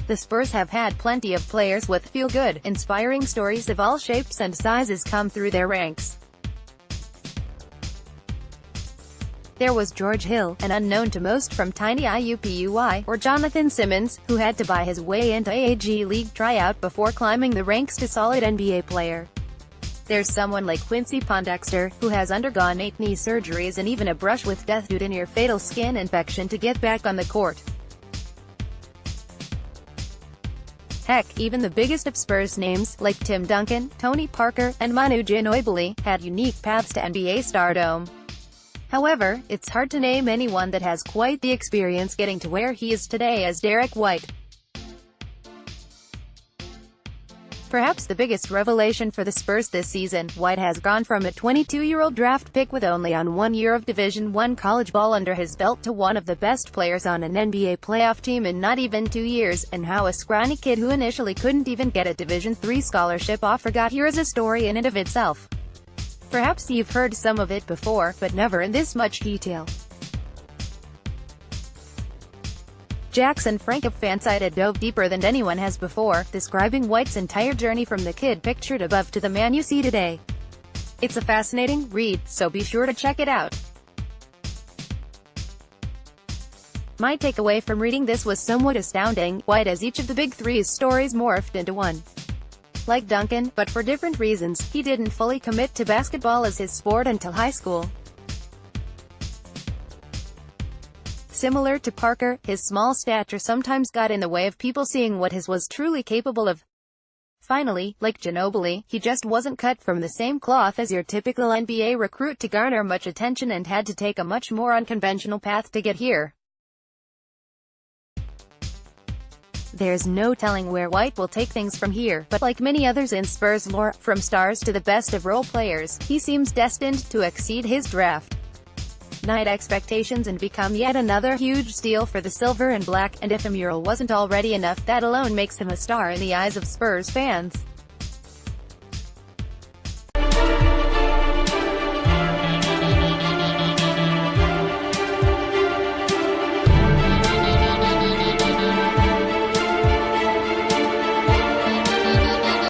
The Spurs have had plenty of players with feel-good, inspiring stories of all shapes and sizes come through their ranks. There was George Hill, an unknown to most from tiny IUPUI, or Jonathon Simmons, who had to buy his way into AAG League tryout before climbing the ranks to solid NBA player. There's someone like Quincy Pondexter, who has undergone 8 knee surgeries and even a brush with death due to near-fatal skin infection to get back on the court. Heck, even the biggest of Spurs names, like Tim Duncan, Tony Parker, and Manu Ginobili, had unique paths to NBA stardom. However, it's hard to name anyone that has quite the experience getting to where he is today as Derrick White. Perhaps the biggest revelation for the Spurs this season, White has gone from a 22-year-old draft pick with only on 1 year of Division I college ball under his belt to one of the best players on an NBA playoff team in not even 2 years, and how a scrawny kid who initially couldn't even get a Division III scholarship offer got here is a story in and of itself. Perhaps you've heard some of it before, but never in this much detail. Jackson Frank of Fansided dove deeper than anyone has before, describing White's entire journey from the kid pictured above to the man you see today. It's a fascinating read, so be sure to check it out. My takeaway from reading this was somewhat astounding. White as each of the big three's stories morphed into one. Like Duncan, but for different reasons, he didn't fully commit to basketball as his sport until high school. Similar to Parker, his small stature sometimes got in the way of people seeing what he was truly capable of. Finally, like Ginobili, he just wasn't cut from the same cloth as your typical NBA recruit to garner much attention and had to take a much more unconventional path to get here. There's no telling where White will take things from here, but like many others in Spurs lore, from stars to the best of role players, he seems destined to exceed his draft night expectations and become yet another huge steal for the silver and black, and if a mural wasn't already enough, that alone makes him a star in the eyes of Spurs fans.